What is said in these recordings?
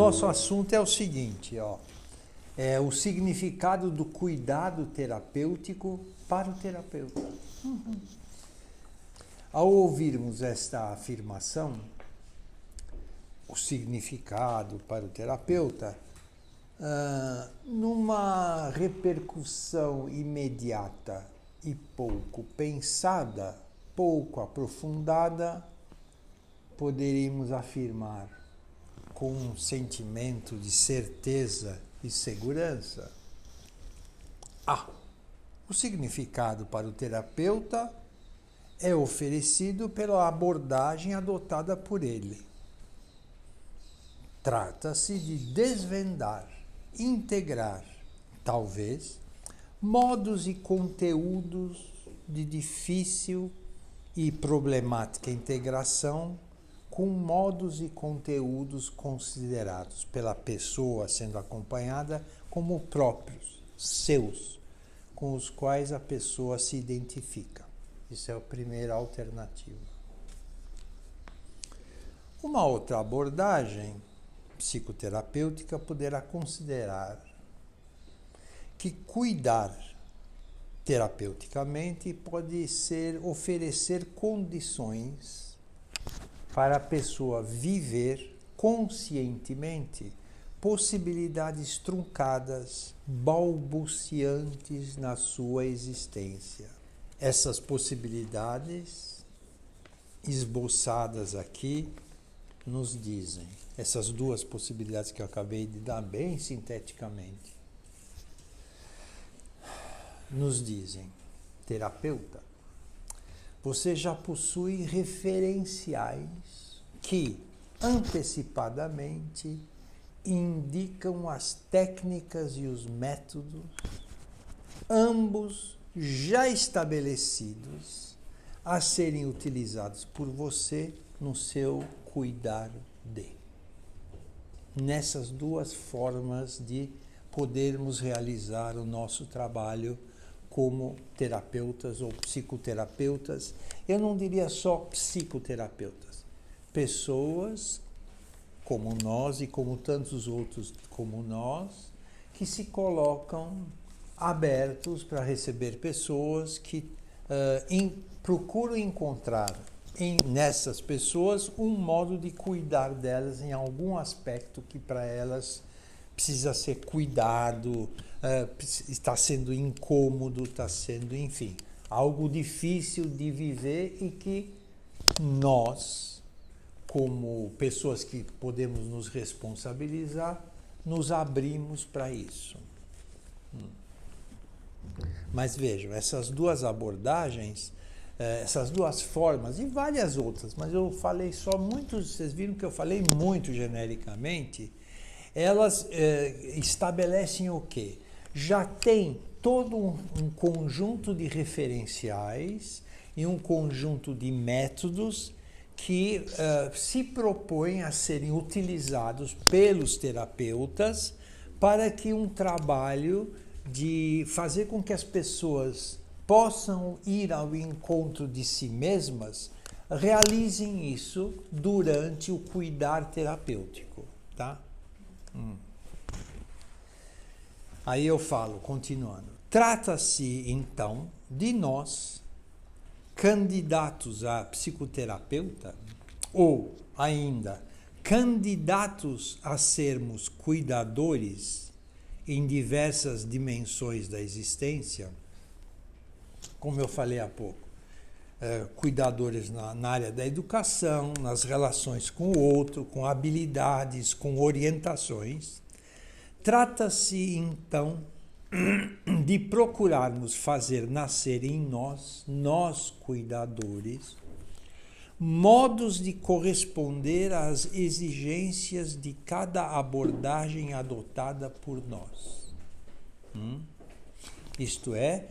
nosso assunto é o seguinte, ó, é o significado do cuidado terapêutico para o terapeuta. Ao ouvirmos esta afirmação, o significado para o terapeuta, numa repercussão imediata e pouco pensada, pouco aprofundada, poderíamos afirmar com um sentimento de certeza e segurança: o significado para o terapeuta é oferecido pela abordagem adotada por ele. Trata-se de desvendar, integrar, talvez, modos e conteúdos de difícil e problemática integração com modos e conteúdos considerados pela pessoa sendo acompanhada como próprios, seus, com os quais a pessoa se identifica. Isso é a primeira alternativa. Uma outra abordagem psicoterapêutica poderá considerar que cuidar terapeuticamente pode ser oferecer condições para a pessoa viver conscientemente possibilidades truncadas, balbuciantes na sua existência. Essas possibilidades esboçadas aqui nos dizem, essas duas possibilidades que eu acabei de dar bem sinteticamente, nos dizem: terapeuta, você já possui referenciais que antecipadamente indicam as técnicas e os métodos, ambos já estabelecidos, a serem utilizados por você no seu cuidar de. Nessas duas formas de podermos realizar o nosso trabalho como terapeutas ou psicoterapeutas, eu não diria só psicoterapeutas, pessoas como nós e como tantos outros como nós, que se colocam abertos para receber pessoas que procuram encontrar nessas pessoas um modo de cuidar delas em algum aspecto que para elas precisa ser cuidado, está sendo incômodo, está sendo, enfim, algo difícil de viver e que nós, como pessoas que podemos nos responsabilizar, nos abrimos para isso. Mas vejam, essas duas abordagens, essas duas formas e várias outras, mas eu falei só muito, vocês viram que eu falei muito genericamente, elas estabelecem o quê? Já tem todo um conjunto de referenciais e um conjunto de métodos que se propõem a serem utilizados pelos terapeutas para que um trabalho de fazer com que as pessoas possam ir ao encontro de si mesmas, realizem isso durante o cuidar terapêutico, tá? Aí eu falo, continuando, trata-se então de nós, candidatos a psicoterapeuta, ou ainda candidatos a sermos cuidadores em diversas dimensões da existência, como eu falei há pouco, cuidadores na área da educação, nas relações com o outro, com habilidades, com orientações. Trata-se, então, de procurarmos fazer nascer em nós cuidadores, modos de corresponder às exigências de cada abordagem adotada por nós. Isto é,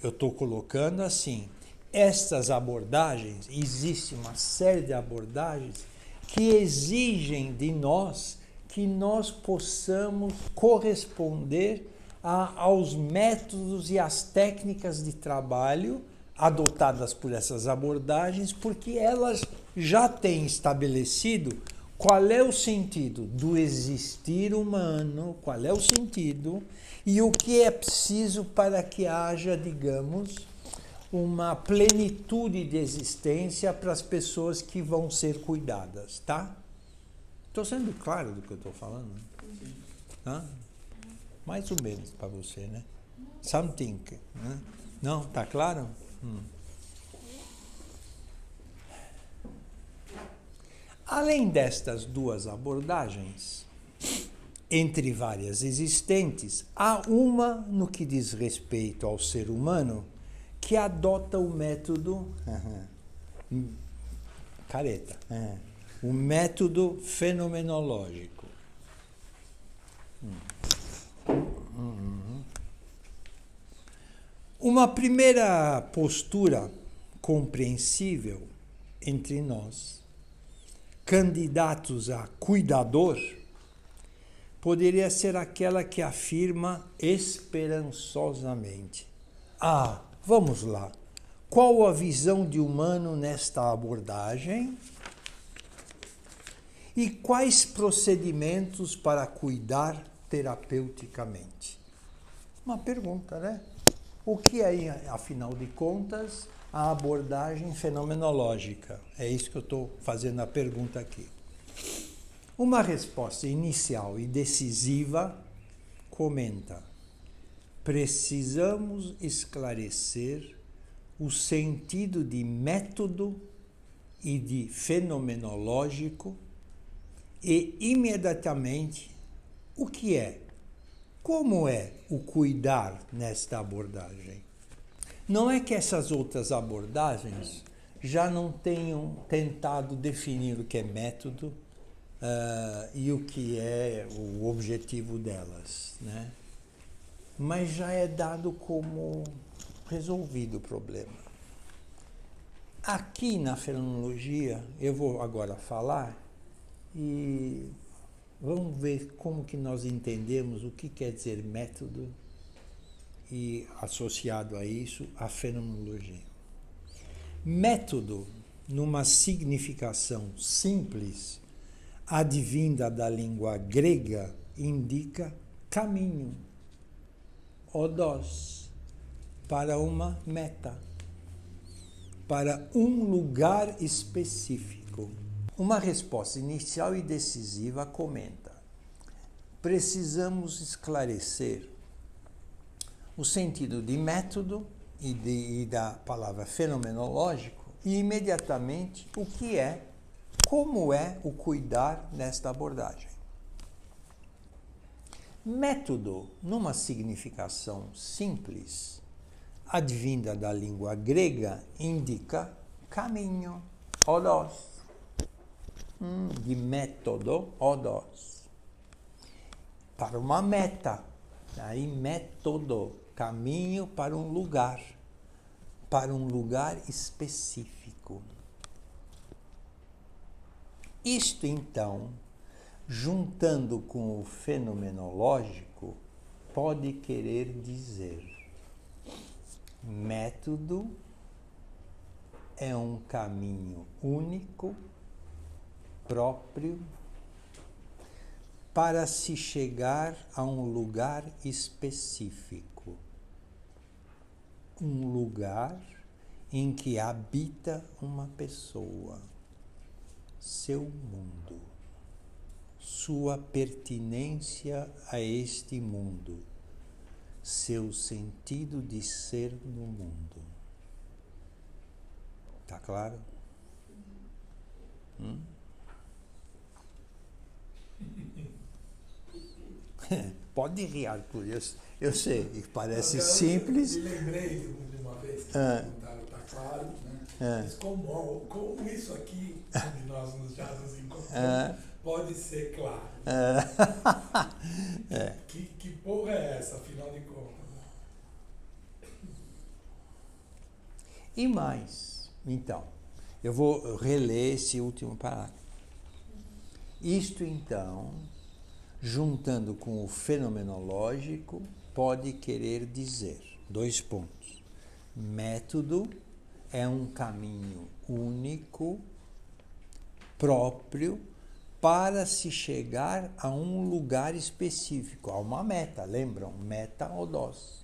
eu estou colocando assim, estas abordagens, existe uma série de abordagens que exigem de nós que nós possamos corresponder aos métodos e às técnicas de trabalho adotadas por essas abordagens, porque elas já têm estabelecido qual é o sentido do existir humano, qual é o sentido e o que é preciso para que haja, digamos, uma plenitude de existência para as pessoas que vão ser cuidadas, tá? Estou sendo claro do que eu estou falando? Tá? Mais ou menos para você, né? Something, né? Não? Tá claro? Além destas duas abordagens, entre várias existentes, há uma no que diz respeito ao ser humano que adota o método careta, o método fenomenológico. Uma primeira postura compreensível entre nós, candidatos a cuidador, poderia ser aquela que afirma esperançosamente: vamos lá, qual a visão de humano nesta abordagem? E quais procedimentos para cuidar terapeuticamente? Uma pergunta, né? O que é, afinal de contas, a abordagem fenomenológica? É isso que eu estou fazendo a pergunta aqui. Uma resposta inicial e decisiva comenta: precisamos esclarecer o sentido de método e de fenomenológico e, imediatamente, o que é, como é o cuidar nesta abordagem. Não é que essas outras abordagens já não tenham tentado definir o que é método e o que é o objetivo delas, né? Mas já é dado como resolvido o problema. Aqui na fenomenologia, eu vou agora falar e vamos ver como que nós entendemos o que quer dizer método e, associado a isso, a fenomenologia. Método, numa significação simples, advinda da língua grega, indica caminho, odos, para uma meta, para um lugar específico. Uma resposta inicial e decisiva comenta: precisamos esclarecer o sentido de método e da palavra fenomenológico e, imediatamente, o que é, como é o cuidar nesta abordagem. Método, numa significação simples, advinda da língua grega, indica caminho, odos, de método, odos, para uma meta, aí método, caminho para um lugar específico. Isto, então, juntando com o fenomenológico, pode querer dizer: método é um caminho único, próprio, para se chegar a um lugar específico. Um lugar em que habita uma pessoa, seu mundo, sua pertinência a este mundo, seu sentido de ser no mundo. Tá claro? Pode rir, Arthur. Eu sei, parece simples. Eu me lembrei de uma vez que perguntaram, tá claro, né? Mas como isso aqui, onde nós já nos encontramos, pode ser claro? Que porra é essa, afinal de contas? E mais, então, eu vou reler esse último parágrafo. Isto, então, juntando com o fenomenológico, pode querer dizer, 2 pontos. Método é um caminho único, próprio, para se chegar a um lugar específico, a uma meta, lembram? Meta odós.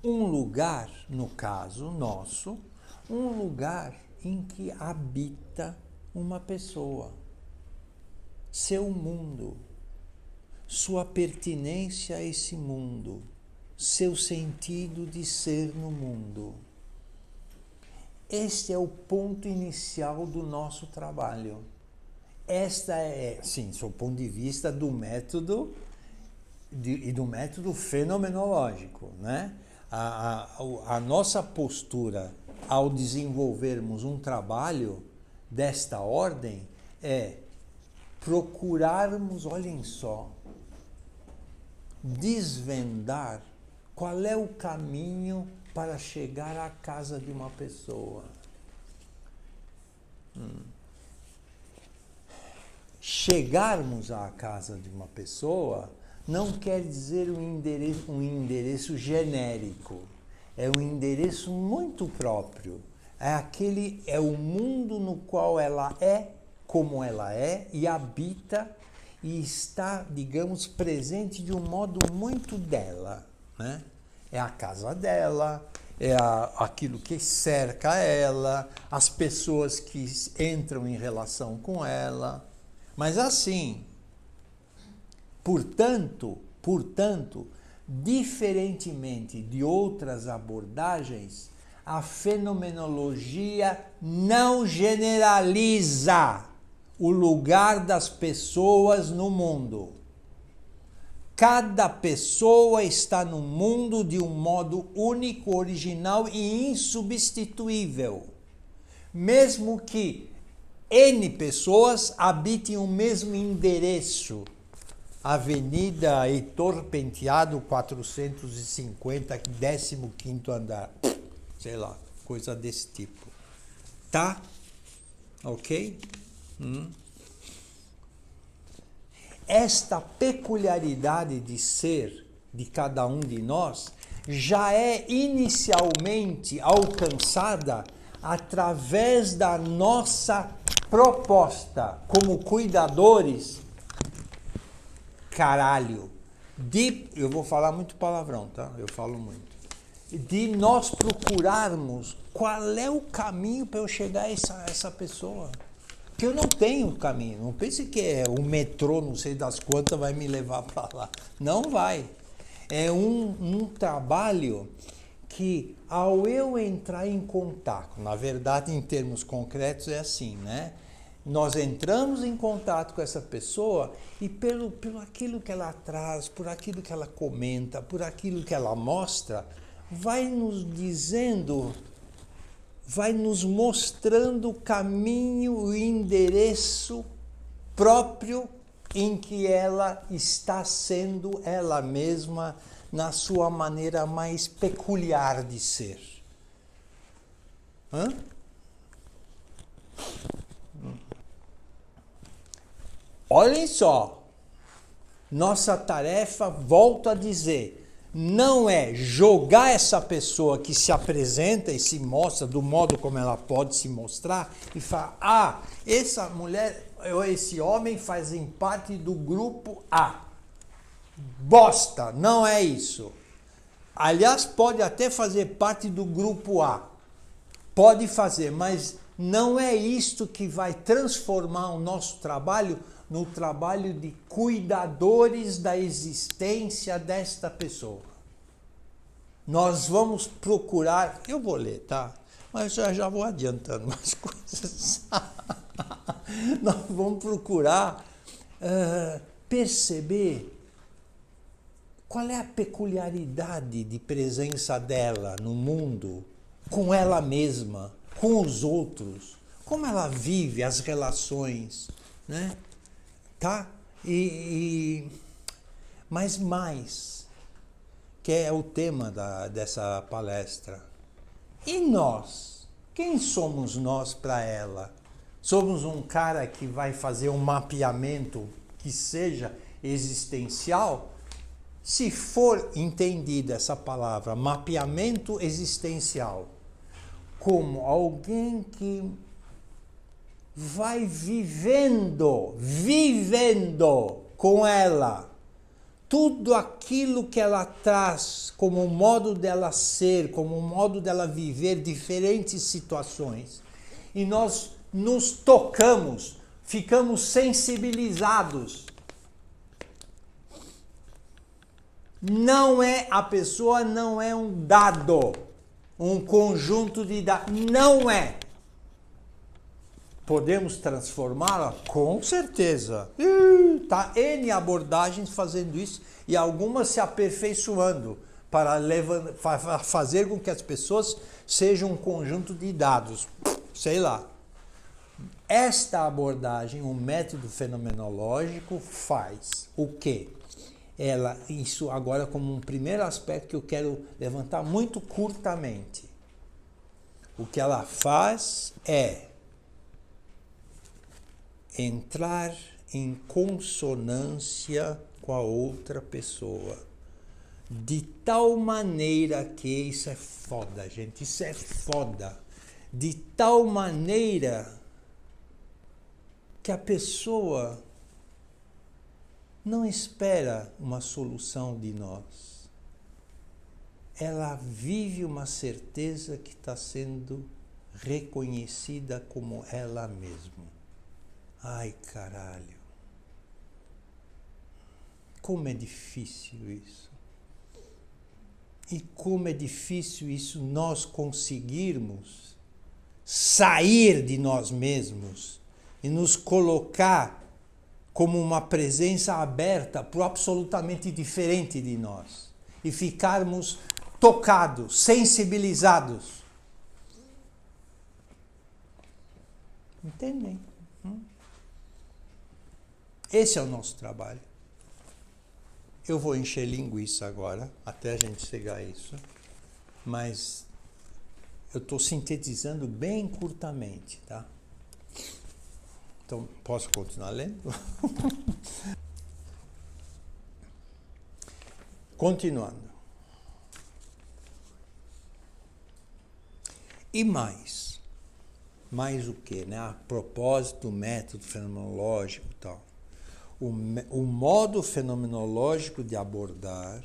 Um lugar, no caso nosso, um lugar em que habita uma pessoa, seu mundo, sua pertinência a esse mundo, seu sentido de ser no mundo. Este é o ponto inicial do nosso trabalho. Esta é, sim, do ponto de vista do método e do método fenomenológico, né? A nossa postura ao desenvolvermos um trabalho desta ordem é procurarmos, olhem só, desvendar qual é o caminho para chegar à casa de uma pessoa. Chegarmos à casa de uma pessoa não quer dizer um endereço genérico. É um endereço muito próprio. É o mundo no qual ela é, como ela é, e habita, e está, digamos, presente de um modo muito dela, né? É a casa dela, é aquilo que cerca ela, as pessoas que entram em relação com ela. Mas assim, portanto, diferentemente de outras abordagens, a fenomenologia não generaliza o lugar das pessoas no mundo. Cada pessoa está no mundo de um modo único, original e insubstituível. Mesmo que N pessoas habitem o mesmo endereço, Avenida Heitor Penteado 450, 15º andar, sei lá, coisa desse tipo. Tá? Ok? Esta peculiaridade de ser de cada um de nós já é inicialmente alcançada através da nossa proposta como cuidadores, eu vou falar muito palavrão, tá? Eu falo muito. De nós procurarmos qual é o caminho para eu chegar a essa pessoa. Porque eu não tenho caminho. Não pense que é o metrô, não sei das quantas, vai me levar para lá. Não vai. É um trabalho que, ao eu entrar em contato, na verdade, em termos concretos, é assim, né? Nós entramos em contato com essa pessoa e pelo aquilo que ela traz, por aquilo que ela comenta, por aquilo que ela mostra, vai nos dizendo, vai nos mostrando o caminho, o endereço próprio em que ela está sendo ela mesma na sua maneira mais peculiar de ser. Olhem só, nossa tarefa, volto a dizer, não é jogar essa pessoa que se apresenta e se mostra do modo como ela pode se mostrar e falar, essa mulher ou esse homem fazem parte do grupo A. Bosta, não é isso. Aliás, pode até fazer parte do grupo A. Pode fazer, mas não é isto que vai transformar o nosso trabalho no trabalho de cuidadores da existência desta pessoa. Nós vamos procurar, eu vou ler, tá? Mas já vou adiantando umas coisas. Nós vamos procurar perceber qual é a peculiaridade de presença dela no mundo, com ela mesma, com os outros, como ela vive as relações, né? Tá? Mas mais, que é o tema dessa palestra. E nós? Quem somos nós para ela? Somos um cara que vai fazer um mapeamento que seja existencial? Se for entendida essa palavra, mapeamento existencial, como alguém que vai vivendo com ela tudo aquilo que ela traz como modo dela ser, como modo dela viver diferentes situações. E nós nos tocamos, ficamos sensibilizados. A pessoa não é um dado, um conjunto de dados, não é. Podemos transformá-la? Com certeza. Tá N abordagens fazendo isso e algumas se aperfeiçoando para fazer com que as pessoas sejam um conjunto de dados. Sei lá. Esta abordagem, o método fenomenológico, faz o quê? Isso agora como um primeiro aspecto que eu quero levantar muito curtamente. O que ela faz é entrar em consonância com a outra pessoa. De tal maneira que isso é foda, gente, isso é foda. De tal maneira que a pessoa não espera uma solução de nós. Ela vive uma certeza que está sendo reconhecida como ela mesma. Ai, caralho. Como é difícil isso. E como é difícil isso nós conseguirmos sair de nós mesmos e nos colocar como uma presença aberta para o absolutamente diferente de nós. E ficarmos tocados, sensibilizados. Entendem? Esse é o nosso trabalho. Eu vou encher linguiça agora, até a gente chegar a isso, mas eu estou sintetizando bem curtamente, tá? Então, posso continuar lendo? Continuando. E mais o que, né? A propósito do método fenomenológico e tal. O modo fenomenológico de abordar,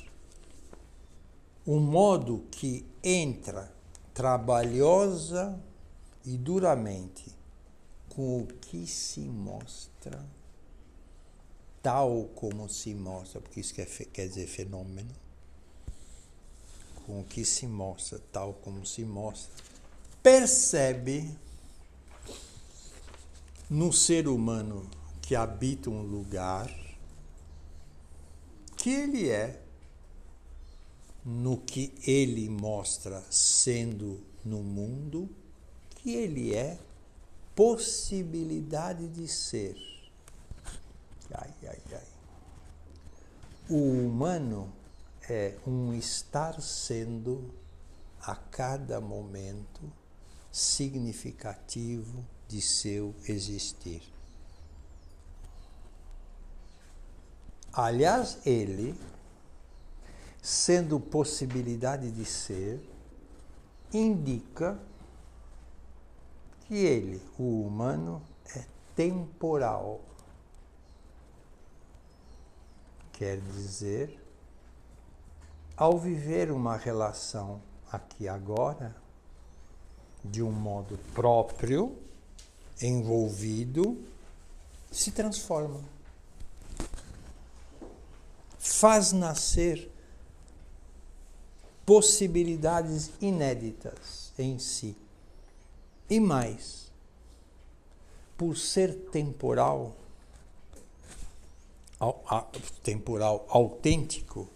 um modo que entra trabalhosa e duramente com o que se mostra, tal como se mostra, porque isso quer dizer fenômeno, com o que se mostra, tal como se mostra, percebe no ser humano que habita um lugar que ele é, no que ele mostra sendo no mundo, que ele é possibilidade de ser. Ai, ai, ai. O humano é um estar sendo a cada momento significativo de seu existir. Aliás, ele, sendo possibilidade de ser, indica que ele, o humano, é temporal. Quer dizer, ao viver uma relação aqui agora, de um modo próprio, envolvido, se transforma. Faz nascer possibilidades inéditas em si. E mais, por ser temporal autêntico,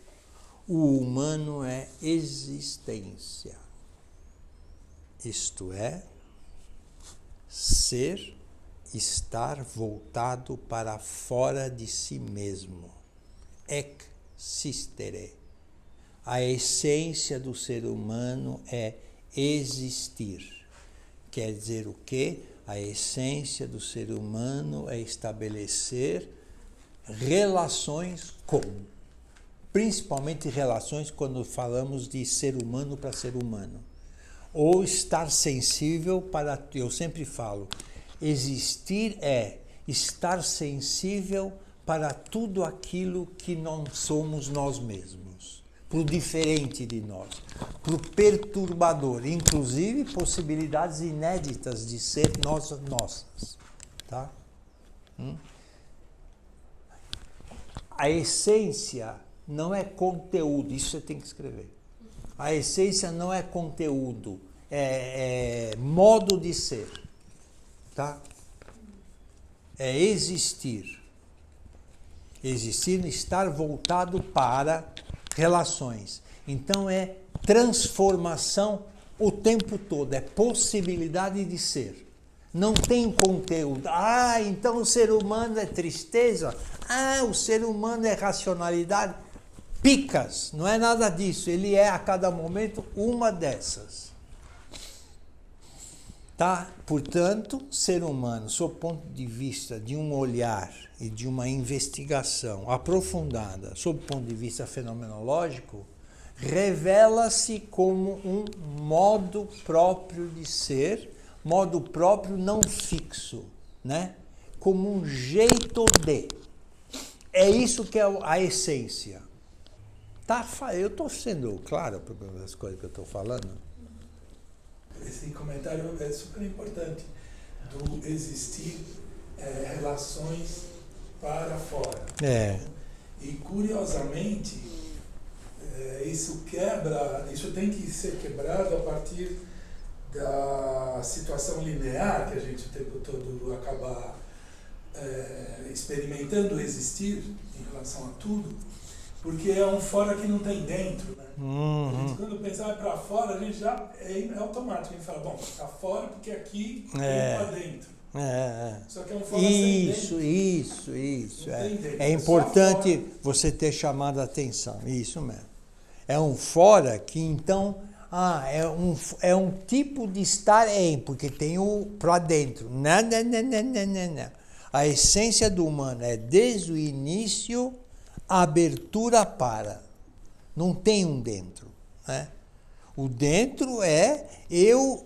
o humano é existência. Isto é, ser, estar voltado para fora de si mesmo. Existere. A essência do ser humano é existir. Quer dizer o quê? A essência do ser humano é estabelecer relações com. Principalmente relações quando falamos de ser humano para ser humano. Ou estar sensível para, eu sempre falo, Existir é estar sensível para tudo aquilo que não somos nós mesmos, para o diferente de nós, para o perturbador, inclusive possibilidades inéditas de ser nossas. Tá? A essência não é conteúdo, isso você tem que escrever. A essência não é conteúdo, é modo de ser. Tá? É existir. Existir, estar voltado para relações. Então é transformação o tempo todo, é possibilidade de ser. Não tem conteúdo. Ah, então o ser humano é tristeza? Ah, o ser humano é racionalidade? Picas, não é nada disso. Ele é a cada momento uma dessas. Tá? Portanto, ser humano, sob o ponto de vista de um olhar e de uma investigação aprofundada, sob o ponto de vista fenomenológico, revela-se como um modo próprio de ser, modo próprio não fixo, né? Como um jeito de. É isso que é a essência. Tá? Eu estou sendo claro para as coisas que eu estou falando? Esse comentário é super importante, do existir relações para fora. E curiosamente, isso tem que ser quebrado a partir da situação linear que a gente o tempo todo acaba experimentando existir em relação a tudo, porque é um fora que não tem dentro, né? A gente, quando pensar para fora, a gente já é automático, a gente fala, bom, está fora porque aqui tem para dentro. Só que é um fora sem dentro. Isso. É importante você ter chamado a atenção, isso mesmo. É um fora que então, é um tipo de estar em, porque tem o para dentro. Não. A essência do humano é desde o início abertura para. Não tem um dentro. Né? O dentro é eu,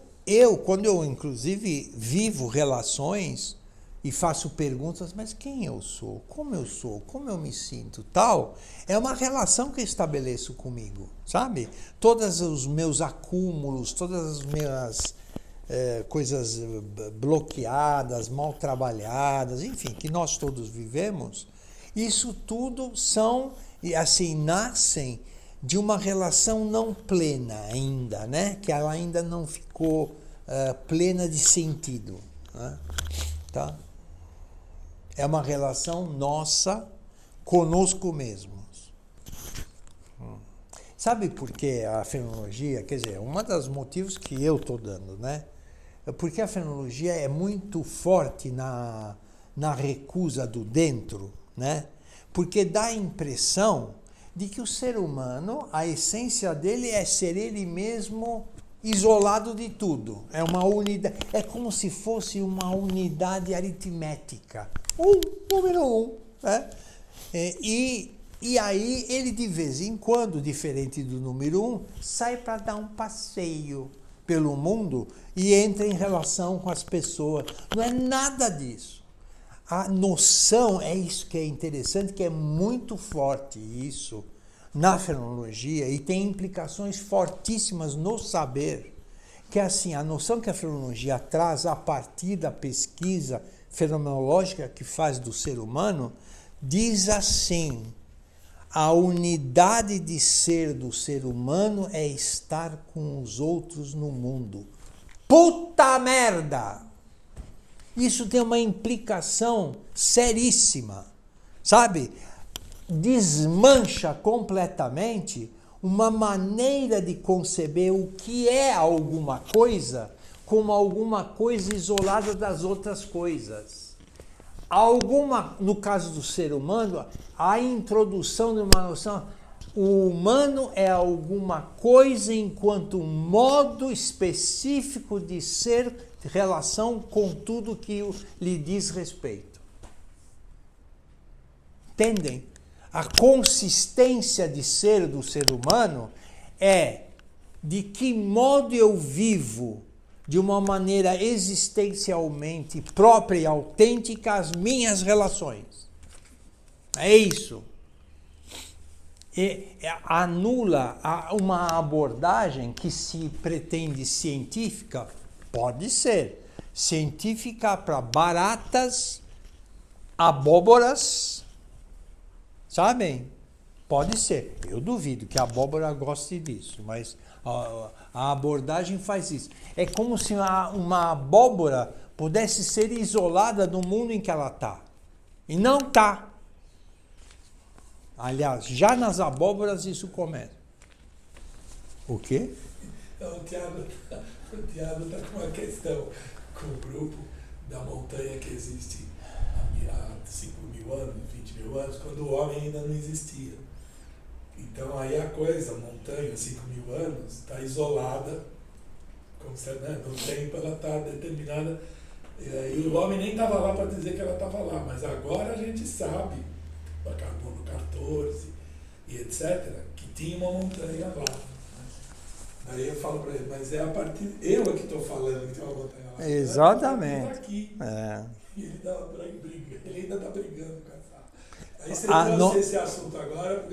quando eu inclusive vivo relações e faço perguntas, mas quem eu sou? Como eu me sinto? Tal, é uma relação que eu estabeleço comigo, sabe? Todos os meus acúmulos, todas as minhas coisas bloqueadas, mal trabalhadas, enfim, que nós todos vivemos, isso tudo são, assim, nascem de uma relação não plena ainda, né? Que ela ainda não ficou plena de sentido. Né? Tá? É uma relação nossa conosco mesmos. Sabe por que a fenomenologia, quer dizer, um dos motivos que eu estou dando, né? É porque a fenomenologia é muito forte na recusa do dentro, né? Porque dá a impressão de que o ser humano, a essência dele é ser ele mesmo isolado de tudo. É uma unidade, é como se fosse uma unidade aritmética. Número 1. Né? E aí ele de vez em quando, diferente do número 1, sai para dar um passeio pelo mundo e entra em relação com as pessoas. Não é nada disso. A noção, é isso que é interessante, que é muito forte isso na fenomenologia e tem implicações fortíssimas no saber, que é assim, a noção que a fenomenologia traz a partir da pesquisa fenomenológica que faz do ser humano, diz assim, a unidade de ser do ser humano é estar com os outros no mundo. Puta merda! Isso tem uma implicação seríssima, sabe? Desmancha completamente uma maneira de conceber o que é alguma coisa como alguma coisa isolada das outras coisas. No caso do ser humano, a introdução de uma noção, o humano é alguma coisa enquanto um modo específico de ser, relação com tudo que lhe diz respeito. Entendem? A consistência de ser do ser humano é de que modo eu vivo de uma maneira existencialmente própria e autêntica às minhas relações. É isso. E anula uma abordagem que se pretende científica, pode ser científica para baratas, abóboras, sabem? Pode ser. Eu duvido que a abóbora goste disso, mas a abordagem faz isso. É como se uma abóbora pudesse ser isolada do mundo em que ela está. E não está. Aliás, já nas abóboras isso começa. O quê? O Tiago está com uma questão com o grupo da montanha que existe há 5.000 anos, 20.000 anos, quando o homem ainda não existia. Então aí a coisa, a montanha, 5.000 anos, está isolada, como se, né, no tempo ela está determinada, e o homem nem estava lá para dizer que ela estava lá, mas agora a gente sabe, para carbono 14 e etc., que tinha uma montanha lá. Aí eu falo para ele, mas é a partir. Eu é que estou falando que tem uma montanha lá. Exatamente. Tá aqui. É. E ele ainda está brigando com essa. Aí você trouxe esse assunto agora.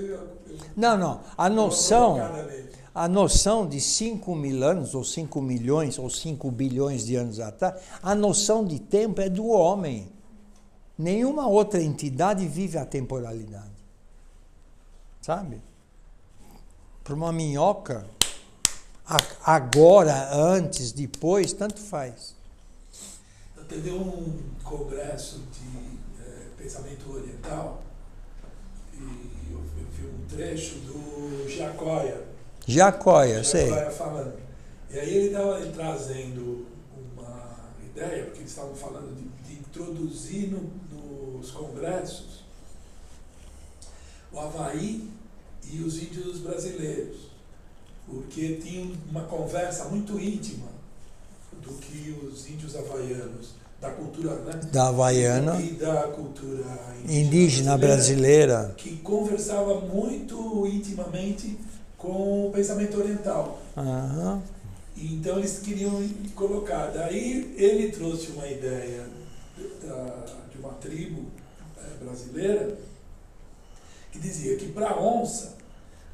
Não. A noção de 5.000 anos, ou 5 milhões, ou 5 bilhões de anos atrás, a noção de tempo é do homem. Nenhuma outra entidade vive a temporalidade. Sabe? Para uma minhoca, agora, antes, depois, tanto faz. Teve um congresso de pensamento oriental e eu vi um trecho do Giacoia sei. Falando. E aí ele estava trazendo uma ideia, porque eles estavam falando de introduzir nos congressos o Havaí e os índios brasileiros, porque tinham uma conversa muito íntima do que os índios havaianos, da cultura, né? Da havaiana e da cultura indígena brasileira, que conversava muito intimamente com o pensamento oriental. Uhum. E então eles queriam colocar. Daí ele trouxe uma ideia de uma tribo brasileira que dizia que para a onça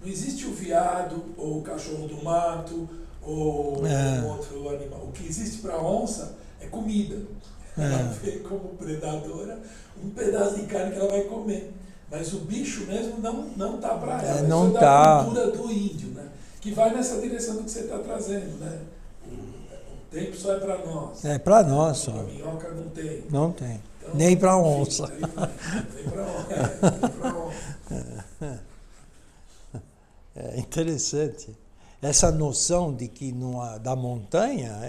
não existe o veado ou o cachorro do mato ou um outro animal. O que existe para a onça é comida. Ela vê como predadora um pedaço de carne que ela vai comer. Mas o bicho mesmo não tá para ela. Não isso é tá. da cultura do índio, né? Que vai nessa direção do que você está trazendo, né? O tempo só é para nós. É para nós só. A minhoca não tem. Não tem. Então, nem para onça. Nem para onça. É interessante. Essa noção de que da montanha,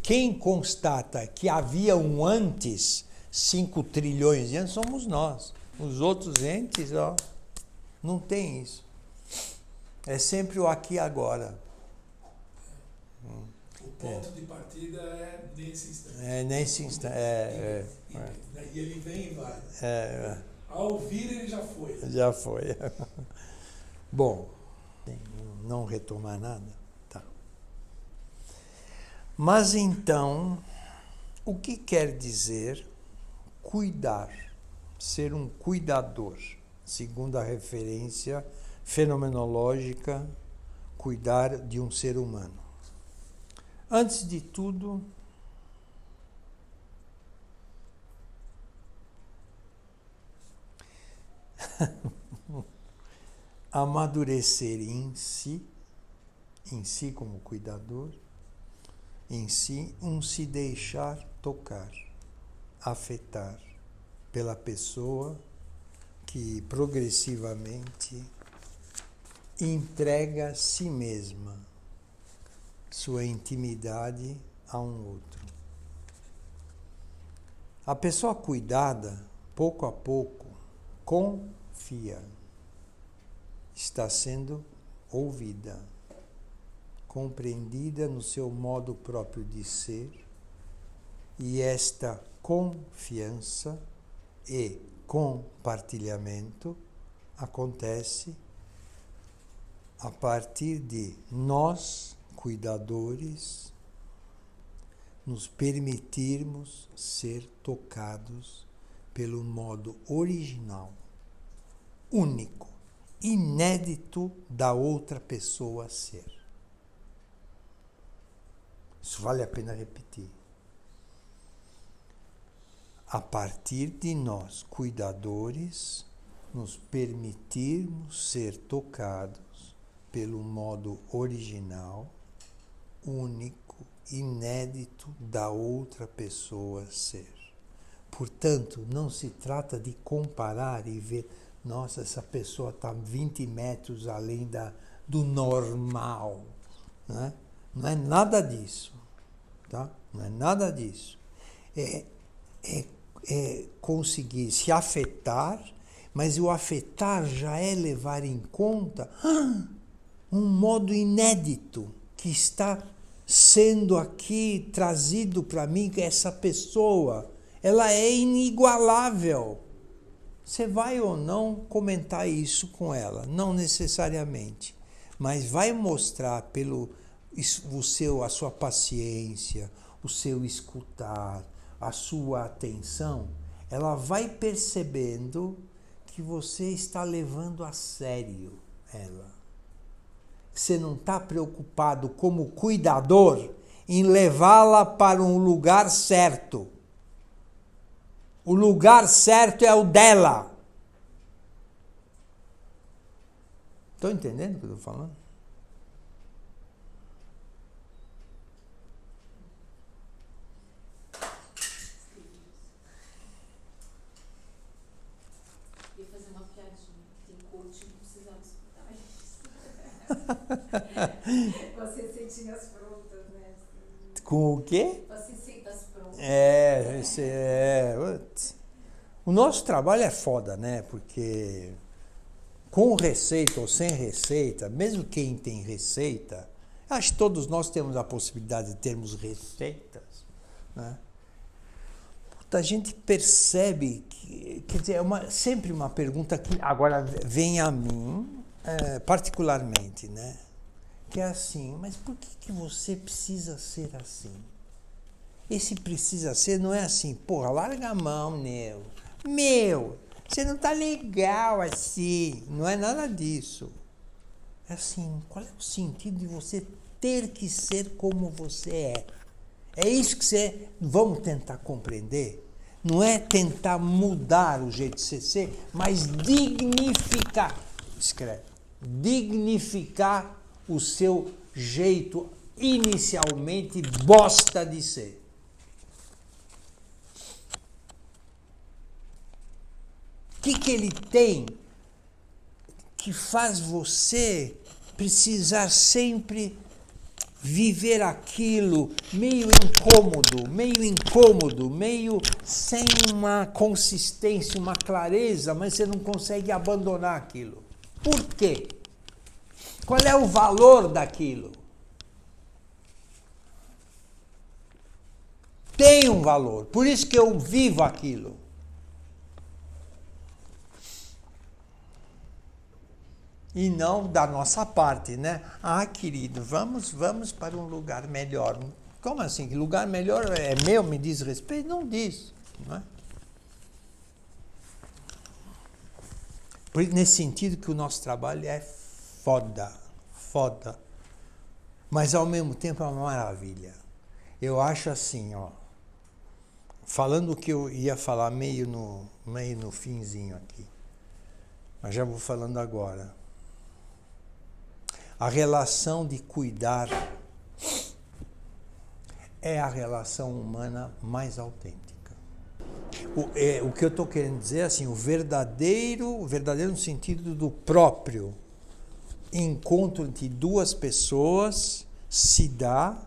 quem constata que havia um antes, 5 trilhões de anos, somos nós. Os outros entes, não tem isso. É sempre o aqui e agora. O ponto de partida é nesse instante. É nesse instante. E ele vem e vai. Ao vir, ele já foi. Já foi. Bom, não retomar nada? Tá. Mas então, o que quer dizer cuidar? Ser um cuidador, segundo a referência fenomenológica, cuidar de um ser humano. Antes de tudo, amadurecer em si como cuidador, em si, se deixar tocar, afetar pela pessoa que progressivamente entrega a si mesma, sua intimidade a um outro. A pessoa cuidada, pouco a pouco, confia, está sendo ouvida, compreendida no seu modo próprio de ser, e esta confiança e compartilhamento acontece a partir de nós, cuidadores, nos permitirmos ser tocados pelo modo original, único, inédito da outra pessoa ser. Isso vale a pena repetir. A partir de nós, cuidadores, nos permitirmos ser tocados pelo modo original, único, inédito da outra pessoa ser. Portanto, não se trata de comparar e ver, nossa, essa pessoa está 20 metros além do normal. Né? Não é nada disso. Tá? Não é nada disso. É conseguir se afetar, mas o afetar já é levar em conta um modo inédito que está sendo aqui trazido para mim, que essa pessoa, ela é inigualável. Você vai ou não comentar isso com ela? Não necessariamente, mas vai mostrar a sua paciência, o seu escutar, a sua atenção, ela vai percebendo que você está levando a sério ela. Você não está preocupado como cuidador em levá-la para um lugar certo. O lugar certo é o dela. Estão entendendo o que eu estou falando? Eu ia fazer uma piadinha. Tem coach, não precisava escutar isso. Com as receitinhas prontas, né? Com o quê? Com as receitas prontas. O nosso trabalho é foda, né? Porque com receita ou sem receita, mesmo quem tem receita, acho que todos nós temos a possibilidade de termos receitas, né? A gente percebe que, quer dizer, sempre uma pergunta que agora vem a mim, particularmente, né? Que é assim, mas por que você precisa ser assim? Esse precisa ser não é assim, porra, larga a mão, meu, você não tá legal assim, não é nada disso. É assim, qual é o sentido de você ter que ser como você é? É isso que vamos tentar compreender? Não é tentar mudar o jeito de você ser, mas dignificar, dignificar o seu jeito inicialmente bosta de ser. O que ele tem que faz você precisar sempre viver aquilo meio incômodo, meio sem uma consistência, uma clareza, mas você não consegue abandonar aquilo? Por quê? Qual é o valor daquilo? Tem um valor, por isso que eu vivo aquilo. E não da nossa parte, né? Ah, querido, vamos para um lugar melhor. Como assim? Que lugar melhor é meu, me diz respeito? Não diz, não é? Nesse sentido que o nosso trabalho é foda. Mas ao mesmo tempo é uma maravilha. Eu acho assim, ó. Falando o que eu ia falar meio no finzinho aqui. Mas já vou falando agora. A relação de cuidar é a relação humana mais autêntica. O que eu estou querendo dizer é assim, o verdadeiro no sentido do próprio encontro entre duas pessoas se dá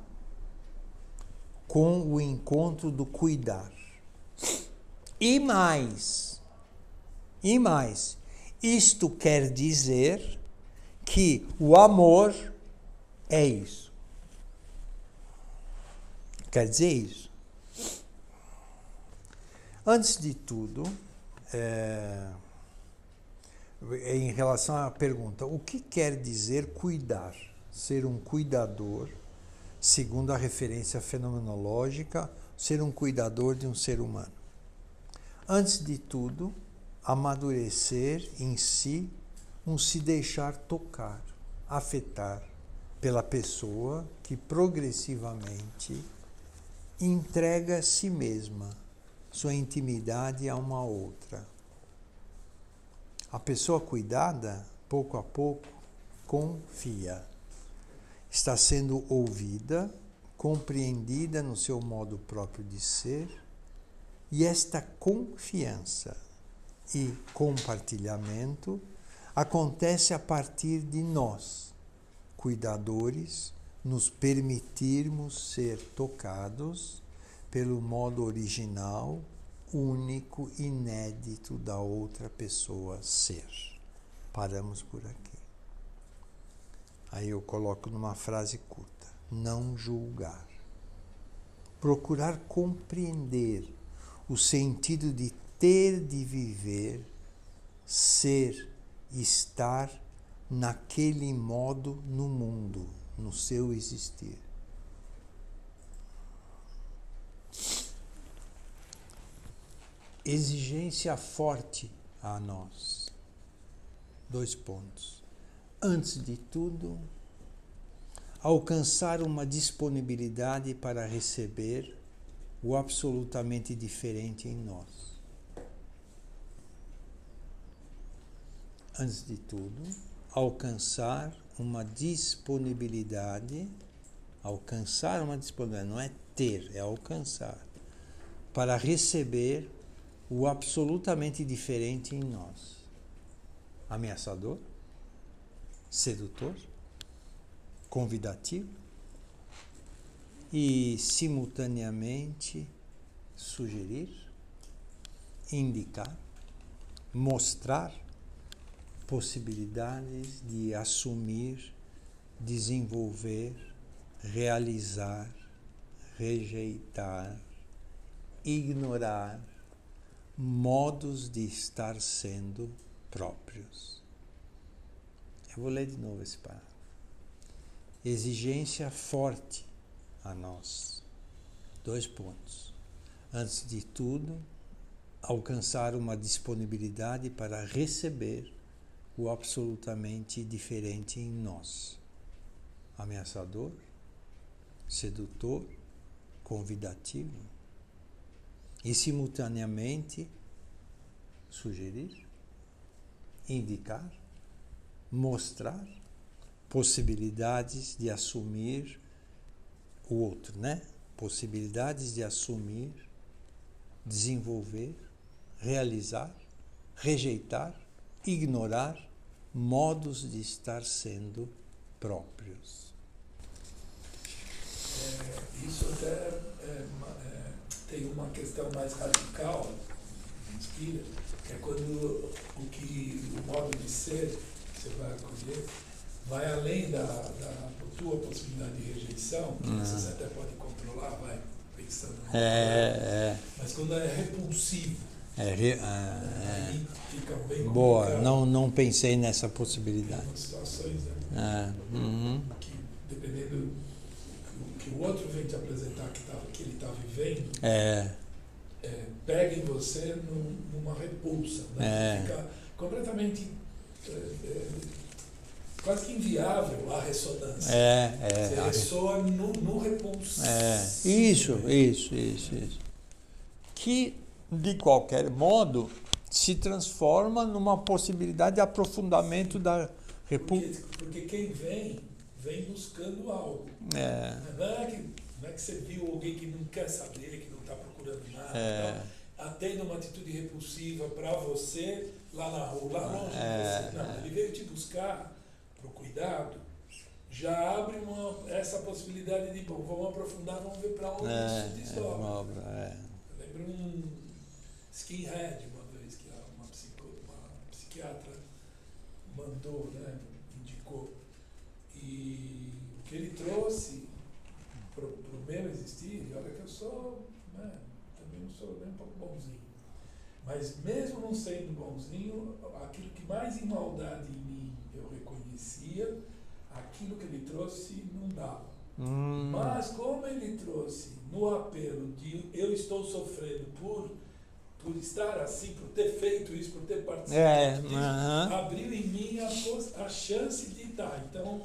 com o encontro do cuidar. E mais, isto quer dizer que o amor é isso. Quer dizer isso. Antes de tudo, em relação à pergunta, o que quer dizer cuidar? Ser um cuidador segundo a referência fenomenológica, ser um cuidador de um ser humano. Antes de tudo, amadurecer em si um se deixar tocar, afetar pela pessoa que progressivamente entrega a si mesma, sua intimidade a uma outra. A pessoa cuidada, pouco a pouco, confia. Está sendo ouvida, compreendida no seu modo próprio de ser, e esta confiança e compartilhamento acontece a partir de nós, cuidadores, nos permitirmos ser tocados pelo modo original, único, inédito da outra pessoa ser. Paramos por aqui. Aí eu coloco numa frase curta: não julgar. Procurar compreender o sentido de ter de viver, ser, estar naquele modo no mundo, no seu existir. Exigência forte a nós. 2 pontos. Antes de tudo, alcançar uma disponibilidade para receber o absolutamente diferente em nós. Antes de tudo, alcançar uma disponibilidade, não é ter, é alcançar, para receber o absolutamente diferente em nós. Ameaçador, sedutor, convidativo e, simultaneamente, sugerir, indicar, mostrar possibilidades de assumir, desenvolver, realizar, rejeitar, ignorar modos de estar sendo próprios. Eu vou ler de novo esse parágrafo. Exigência forte a nós. 2 pontos. Antes de tudo, alcançar uma disponibilidade para receber o absolutamente diferente em nós. Ameaçador, sedutor, convidativo. E, simultaneamente, sugerir, indicar, mostrar possibilidades de assumir o outro, né? Possibilidades de assumir, desenvolver, realizar, rejeitar, ignorar modos de estar sendo próprios. Isso até tem uma questão mais radical, que é quando o modo de ser que você vai acolher vai além da tua possibilidade de rejeição, que você até pode controlar, vai pensando. Mas quando é repulsivo, aí fica bem boa, complicado. não pensei nessa possibilidade. Tem situações, né? Que dependendo do que o outro vem te apresentar que ele está vivendo, pega em você numa repulsa, né? Fica completamente quase que inviável a ressonância. Você ressoa no repulso. Isso. Que, de qualquer modo, se transforma numa possibilidade de aprofundamento da repulsa. Porque quem vem buscando algo. Não é que você viu alguém que não quer saber, que não está procurando nada, tendo uma atitude repulsiva para você lá na rua, lá longe de você. Não, ele veio te buscar para o cuidado, já abre essa possibilidade de, bom, vamos aprofundar, vamos ver para onde isso desdobra. Eu lembro um skinhead uma vez, que uma psiquiatra mandou, né, indicou. E o que ele trouxe para o meu existir, olha que eu sou, né, também não sou nem um pouco bonzinho, mas mesmo não sendo bonzinho, aquilo que mais em maldade em mim eu reconhecia, aquilo que ele trouxe não dava. Mas como ele trouxe no apelo de eu estou sofrendo por estar assim, por ter feito isso, por ter participado disso, abriu em mim a chance de estar. Então,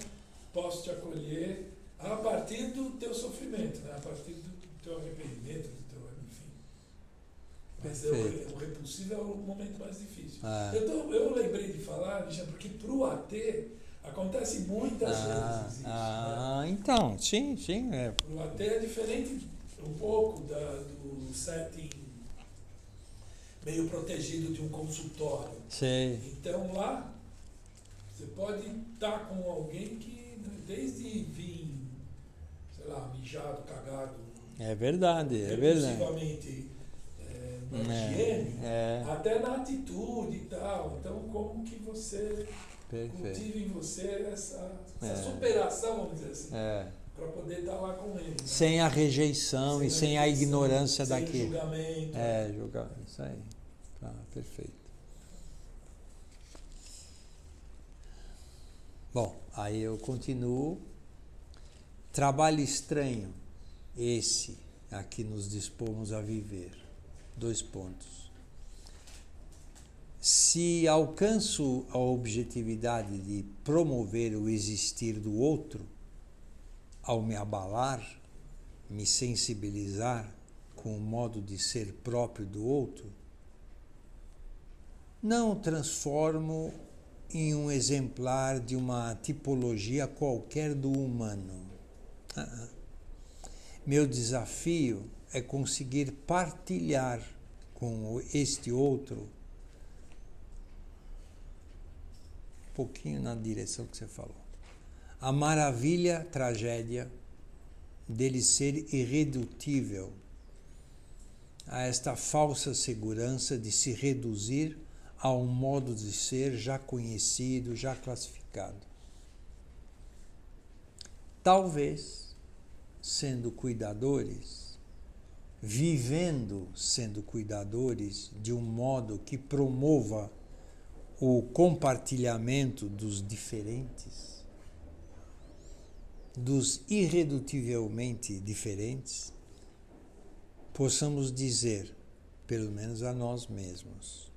posso te acolher a partir do teu sofrimento, né? A partir do teu arrependimento, do teu, enfim. Mas o repulsivo é o momento mais difícil. Eu lembrei de falar, Alexandre, porque para o AT acontece muitas vezes isso. Né? Então, sim. O AT é diferente um pouco do setting meio protegido de um consultório. Sim. Então lá você pode estar com alguém que desde vir, sei lá, mijado, cagado, é verdade. impulsivamente na higiene, até na atitude e tal. Então como que você cultiva em você essa superação, vamos dizer assim, para poder estar lá com ele. Né? Sem a rejeição e sem a ignorância daquilo. Sem julgamento. Julgamento. Isso aí. Tá, perfeito. Bom, aí eu continuo. Trabalho estranho, esse a que nos dispomos a viver. 2 pontos. Se alcanço a objetividade de promover o existir do outro, ao me abalar, me sensibilizar com o modo de ser próprio do outro, não o transformo em um exemplar de uma tipologia qualquer do humano. Meu desafio é conseguir partilhar com este outro, um pouquinho na direção que você falou, a maravilha, tragédia dele ser irredutível a esta falsa segurança de se reduzir a um modo de ser já conhecido, já classificado. Talvez, sendo cuidadores, vivendo sendo cuidadores de um modo que promova o compartilhamento dos diferentes, dos irredutivelmente diferentes, possamos dizer, pelo menos a nós mesmos: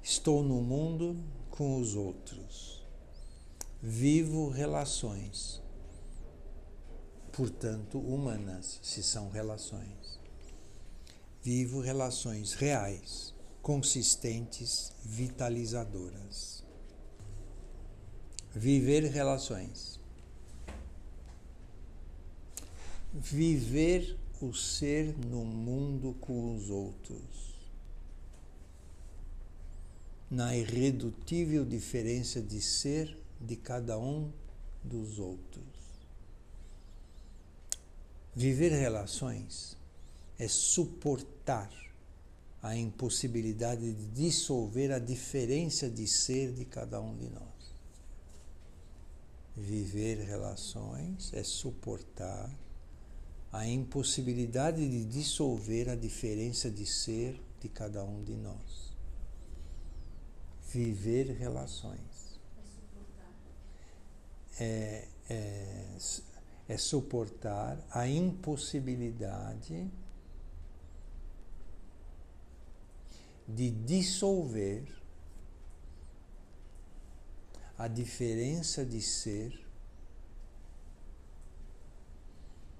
estou no mundo com os outros, vivo relações, portanto humanas, se são relações. Vivo relações reais, consistentes, vitalizadoras. Viver relações. Viver o ser no mundo com os outros, na irredutível diferença de ser de cada um dos outros. Viver relações é suportar a impossibilidade de dissolver a diferença de ser de cada um de nós. Viver relações é suportar a impossibilidade de dissolver a diferença de ser de cada um de nós. Viver relações é suportar a impossibilidade de dissolver a diferença de ser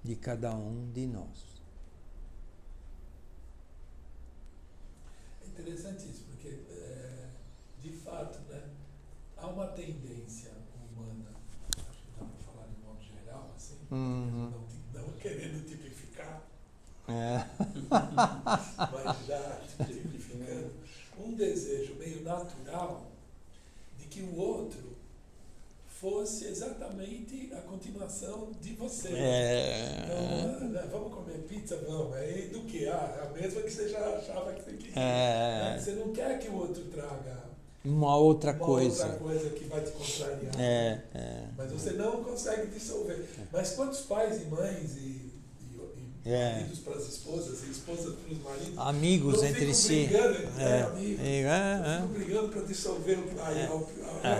de cada um de nós. É interessante isso, porque, de fato, né, há uma tendência humana, acho que dá para falar de modo geral, assim, não querendo tipificar, mas já tipificando, um desejo meio natural de que o outro fosse exatamente a continuação de você. Então, vamos comer pizza? Vamos. Aí do que? A mesma que você já achava que você queria. Você não quer que o outro traga uma outra coisa que vai te contrariar. Mas você não consegue dissolver. Mas quantos pais e mães e maridos para as esposas e esposas para os maridos. Amigos não entre ficam si. Brigando, ficam brigando para dissolver o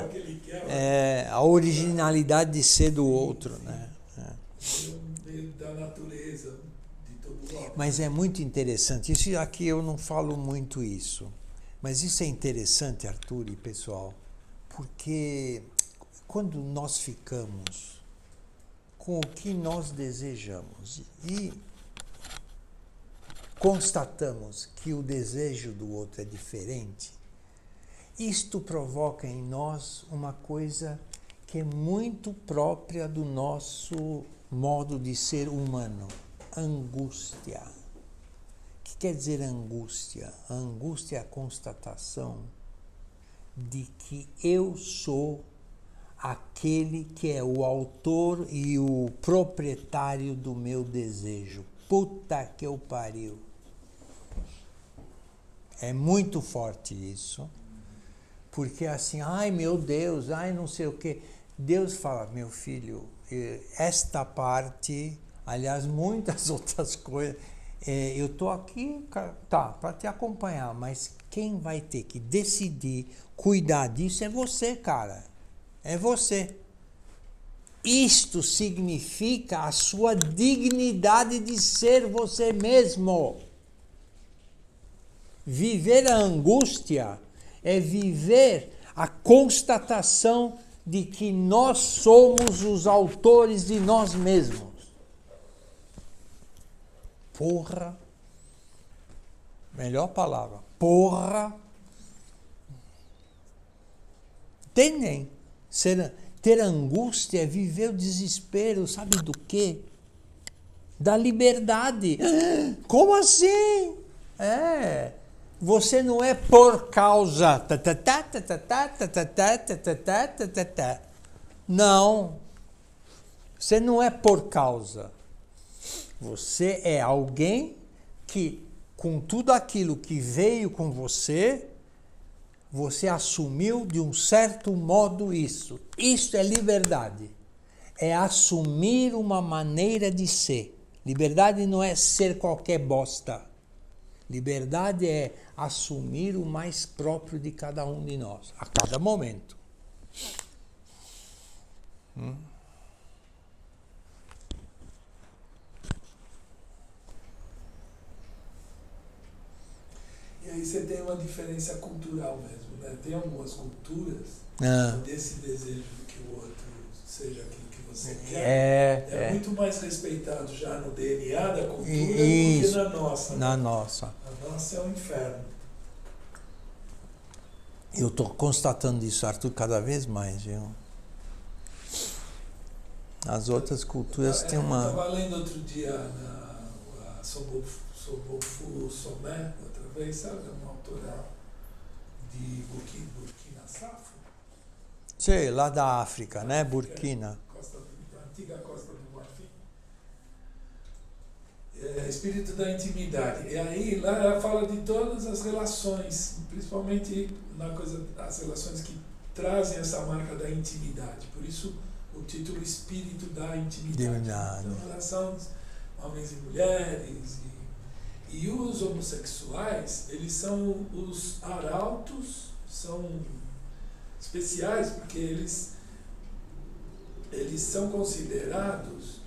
que ele quer. A originalidade de ser do outro, né? Meio da natureza de todo homem. Mas é muito interessante. Isso aqui eu não falo muito isso. Mas isso é interessante, Arthur e pessoal, porque quando nós ficamos com o que nós desejamos e constatamos que o desejo do outro é diferente, isto provoca em nós uma coisa que é muito própria do nosso modo de ser humano: angústia. O que quer dizer angústia? A angústia é a constatação de que eu sou aquele que é o autor e o proprietário do meu desejo. Puta que eu pariu. É muito forte isso, porque assim, ai meu Deus, ai não sei o quê. Deus fala, meu filho, esta parte, aliás, muitas outras coisas, eu estou aqui, tá, para te acompanhar, mas quem vai ter que decidir, cuidar disso é você, cara. É você. Isto significa a sua dignidade de ser você mesmo. Viver a angústia é viver a constatação de que nós somos os autores de nós mesmos. Porra. Melhor palavra. Porra. Entendem? Ter angústia é viver o desespero, sabe do quê? Da liberdade. Como assim? Você não é por causa. Não. Você não é por causa. Você é alguém que, com tudo aquilo que veio com você, você assumiu de um certo modo isso. Isso é liberdade. É assumir uma maneira de ser. Liberdade não é ser qualquer bosta. Liberdade é assumir o mais próprio de cada um de nós, a cada momento. E aí você tem uma diferença cultural mesmo, né? Tem algumas culturas desse desejo de que o outro seja aquilo que você quer. É muito mais respeitado já no DNA da cultura do que na nossa. Na nossa. A nossa é um inferno. Eu estou constatando isso, Arthur, cada vez mais, viu? As outras culturas têm uma... Eu estava lendo outro dia a Sobofu Somé, outra vez, sabe? Uma autora de Burkina Faso. Sei, lá da África, né? Burkina. Antiga Costa do Marfim. Espírito da intimidade. E aí lá ela fala de todas as relações, principalmente as relações que trazem essa marca da intimidade. Por isso o título Espírito da Intimidade. Então, relações homens e mulheres. E os homossexuais, eles são os arautos, são especiais, porque eles são considerados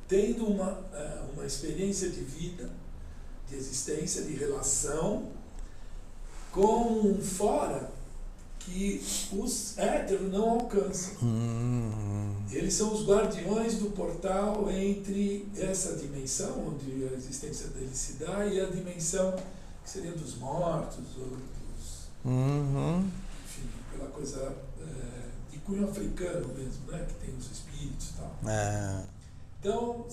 tendo uma experiência de vida, de existência, de relação com um fora que os héteros não alcançam. Eles são os guardiões do portal entre essa dimensão onde a existência deles se dá e a dimensão que seria dos mortos ou dos... Enfim, pela coisa de cunho africano mesmo, né? Que tem os espíritos e tal. Então,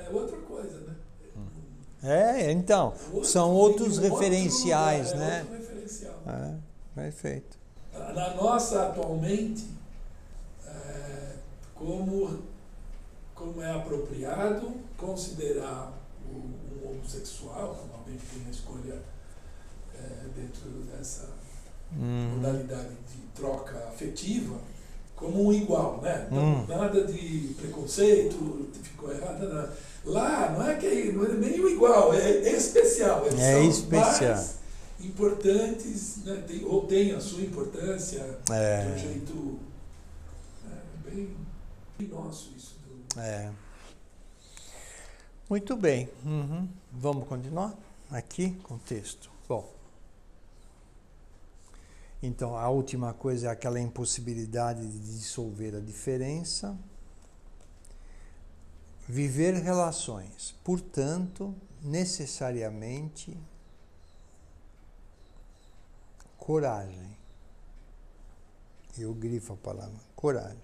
é outra coisa, né? Então, são outros referenciais, lugar, né? Outro referencial. Perfeito. Na nossa, atualmente, como é apropriado considerar um homossexual, como alguém que tem uma escolha dentro dessa modalidade de troca afetiva, como um igual, né? Então, nada de preconceito, ficou errado, nada. Lá não é nem o igual, é especial. Eles são especial. Mais importantes, né? Tem a sua importância de um jeito bem nosso isso. Muito bem. Vamos continuar aqui com o texto. Bom, então a última coisa é aquela impossibilidade de dissolver a diferença. Viver relações, portanto, necessariamente coragem. Eu grifo a palavra coragem.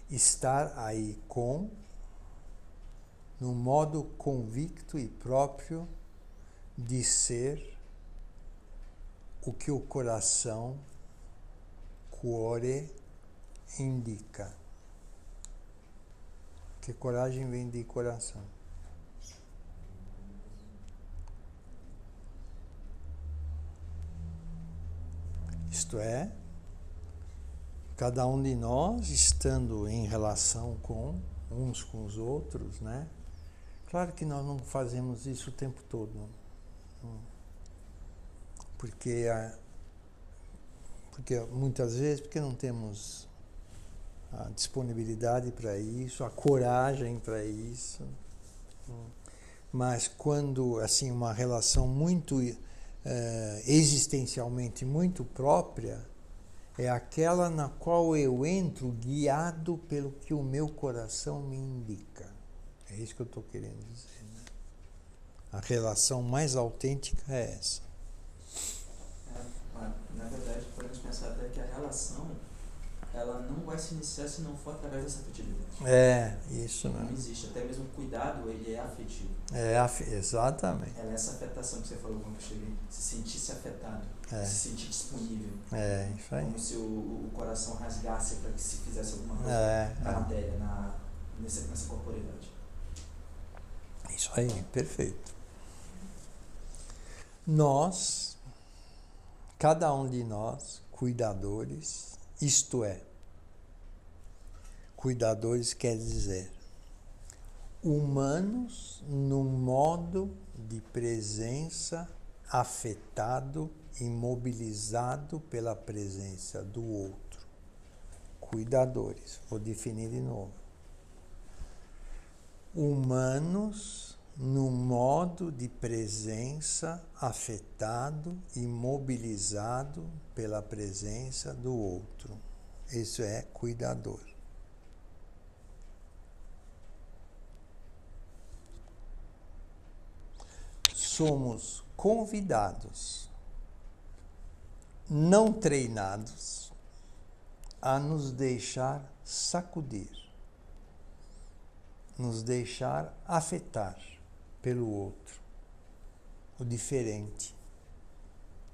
Estar aí no modo convicto e próprio de ser o que o coração, cuore, indica. Porque coragem vem de coração. Isto é, cada um de nós estando em relação com uns com os outros, né? Claro que nós não fazemos isso o tempo todo. Porque muitas vezes, porque não temos a disponibilidade para isso, a coragem para isso. Mas quando, assim, uma relação muito existencialmente muito própria, é aquela na qual eu entro guiado pelo que o meu coração me indica. É isso que eu estou querendo dizer, né? A relação mais autêntica é essa. Na verdade, podemos pensar até que a relação ela não vai se iniciar se não for através dessa afetividade. Isso mesmo. Não existe. Até mesmo o cuidado, ele é afetivo. Exatamente. Ela é essa afetação que você falou quando eu cheguei. Se sentir-se afetado. Se sentir disponível. Isso aí. Como se o coração rasgasse para que se fizesse alguma coisa na matéria, nessa corporeidade. Isso aí, perfeito. Nós, cada um de nós, cuidadores, isto é, cuidadores quer dizer humanos no modo de presença afetado e mobilizado pela presença do outro. Cuidadores, vou definir de novo. Humanos no modo de presença afetado e mobilizado pela presença do outro. Isso é cuidador. Somos convidados, não treinados, a nos deixar sacudir, nos deixar afetar pelo outro, o diferente,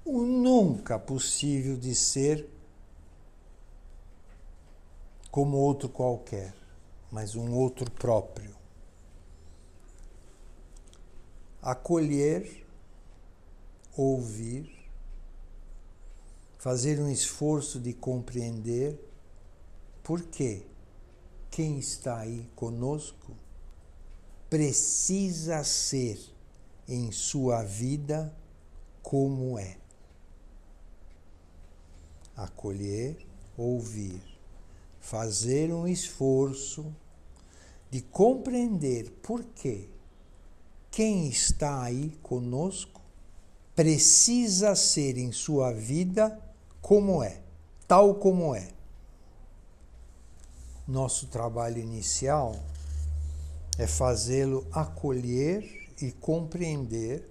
o nunca possível de ser como outro qualquer, mas um outro próprio. Acolher, ouvir, fazer um esforço de compreender por que quem está aí conosco precisa ser em sua vida como é. Acolher, ouvir, fazer um esforço de compreender por que quem está aí conosco precisa ser em sua vida como é, tal como é. Nosso trabalho inicial é fazê-lo acolher e compreender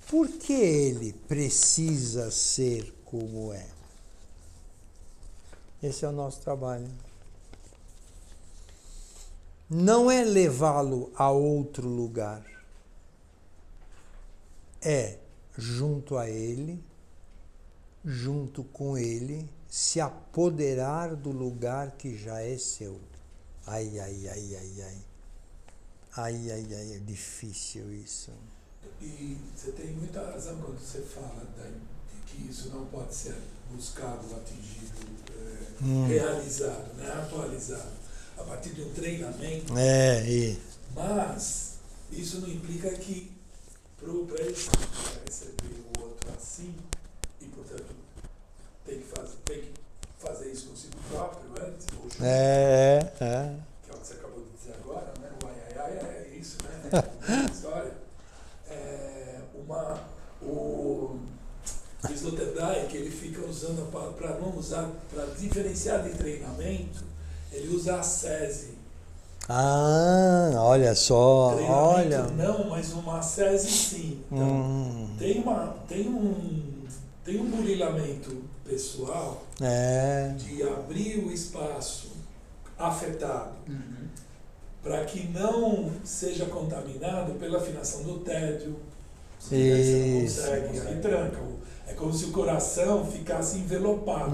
por que ele precisa ser como é. Esse é o nosso trabalho. Não é levá-lo a outro lugar. É, junto a ele, junto com ele, se apoderar do lugar que já é seu. Ai, ai, ai, ai, ai. Ai, ai, ai, é difícil isso. E você tem muita razão quando você fala de que isso não pode ser buscado, atingido, realizado, né? Atualizado. a partir de um treinamento. Mas isso não implica que para ele receber o outro assim, e portanto tem que fazer isso consigo próprio antes, ou junto, que é o que você acabou de dizer agora, né? O ai, é isso, né? História. O Sloterdijk, ele fica usando, para não usar, para diferenciar de treinamento, ele usa a SESI. Olha só, Treinamento não, mas uma SESI sim. Então, tem um burilamento pessoal de abrir o espaço afetado para que não seja contaminado pela afinação do tédio. Aí você não consegue, aí tranca. É como se o coração ficasse envelopado.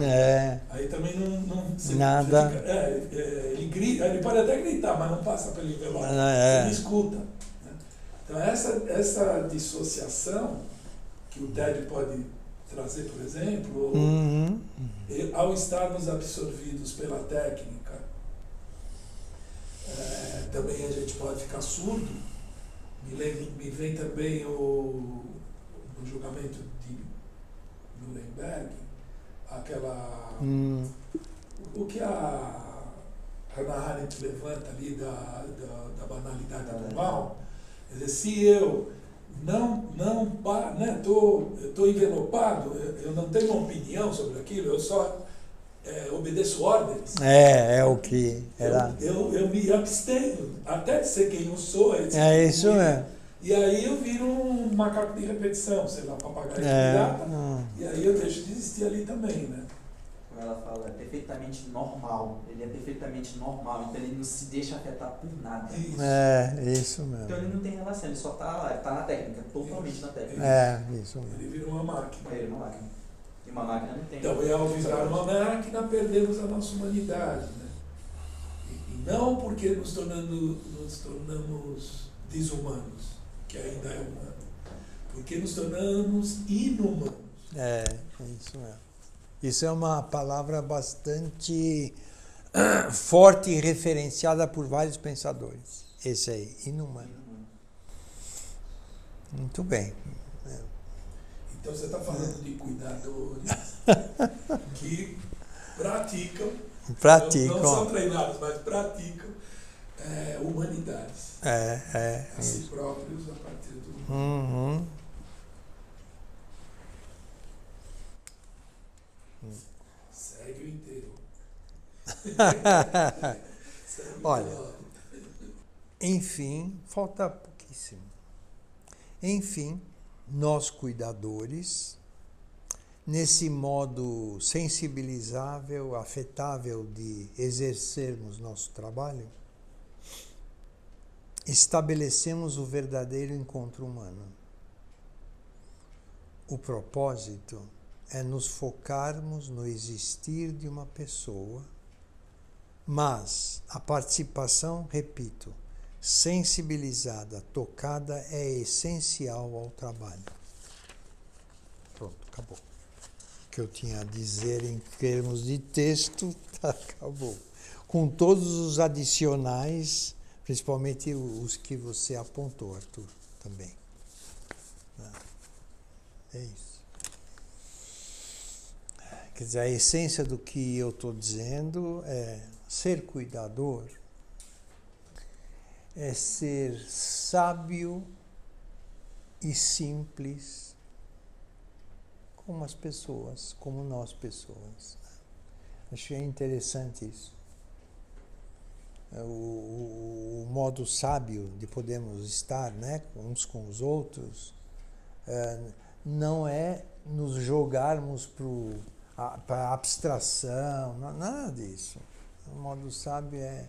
Aí também não nada. Ele grita, ele pode até gritar, mas não passa pelo envelope. Você não escuta. Né? Então essa dissociação que o tédio pode trazer, por exemplo, ao estarmos absorvidos pela técnica, também a gente pode ficar surdo. Me vem também no julgamento de Nuremberg, o que a Hannah Arendt levanta ali da banalidade do mal. Quer dizer, se eu estou envelopado, eu não tenho uma opinião sobre aquilo, eu só obedeço ordens. É o que era. Eu me abstenho até de ser quem eu sou. Isso mesmo. E aí eu viro um macaco de repetição, sei lá, papagaio de pirata. E aí eu deixo de existir ali também, né? Como ela fala, é perfeitamente normal. Ele é perfeitamente normal, então ele não se deixa afetar por nada. Isso mesmo. Então ele não tem relação, ele só tá lá, ele tá na técnica, totalmente na técnica. Isso mesmo. Ele vira uma máquina. Ele é uma máquina. E uma máquina não tem. Então, ao virar uma máquina, perdemos a nossa humanidade, né? E não porque nos tornamos desumanos, que ainda é humano, porque nos tornamos inumanos. Isso mesmo. Isso é uma palavra bastante forte e referenciada por vários pensadores. Esse aí, inumano. Muito bem. Então você está falando de cuidadores que praticam, não são treinados, mas praticam humanidades a si próprios a partir do segue o inteiro. Olha, enfim, falta pouquíssimo. Enfim, nós cuidadores, nesse modo sensibilizável, afetável de exercermos nosso trabalho, estabelecemos o verdadeiro encontro humano. O propósito é nos focarmos no existir de uma pessoa, mas a participação, repito, sensibilizada, tocada, é essencial ao trabalho. Pronto, acabou. O que eu tinha a dizer em termos de texto, acabou. Com todos os adicionais, principalmente os que você apontou, Arthur, também. É isso. Quer dizer, a essência do que eu estou dizendo é ser cuidador, é ser sábio e simples como as pessoas, como nós pessoas. Achei interessante isso. O modo sábio de podermos estar, né, uns com os outros, não é nos jogarmos para a abstração, nada disso. O modo sábio é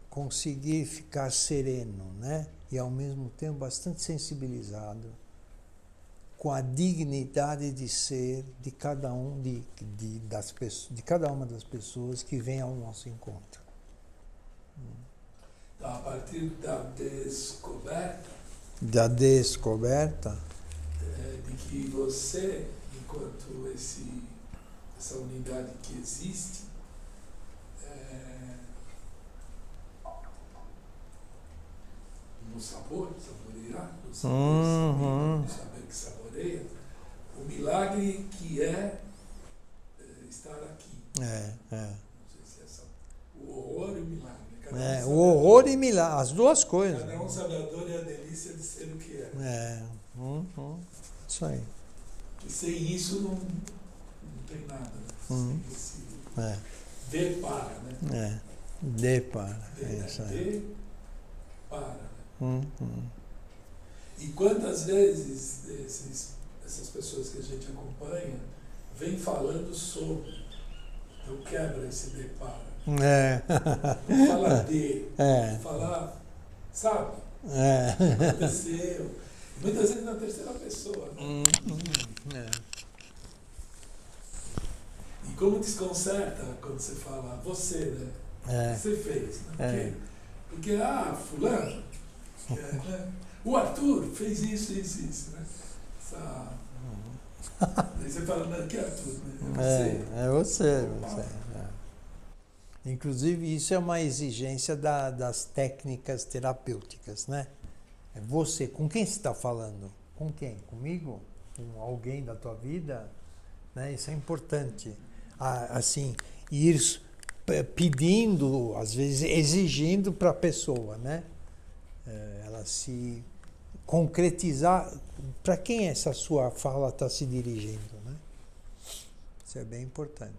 conseguir ficar sereno, né? E ao mesmo tempo bastante sensibilizado com a dignidade de ser de cada de cada uma das pessoas que vem ao nosso encontro. Então, a partir da descoberta de que você, enquanto essa unidade que existe, saborear, Uhum. o saber que saboreia, o milagre que é estar aqui. É. Não sei se é o horror e o milagre. Cada um O sabe horror e milagre, as duas coisas. Cada um sabe a dor e a delícia de ser o que é. Isso aí. E sem isso não tem nada, né? Sem esse depara, né? Depara. É isso aí. Depara. Né? E quantas vezes essas pessoas que a gente acompanha vêm falando sobre, então quebra esse depara. Não fala não fala, sabe? Aconteceu. Muitas vezes na terceira pessoa. Né? E como desconcerta quando você fala você, né? Você fez, né? Porque fulano, né? O Arthur fez isso, né? Aí você fala, não, que Arthur, né? É você. Inclusive, isso é uma exigência das técnicas terapêuticas, né? É você, com quem você está falando? Com quem? Comigo? Com alguém da tua vida? Né? Isso é importante. Assim, ir pedindo, às vezes exigindo para a pessoa, né? Ela se concretizar. Para quem essa sua fala está se dirigindo, né? Isso é bem importante.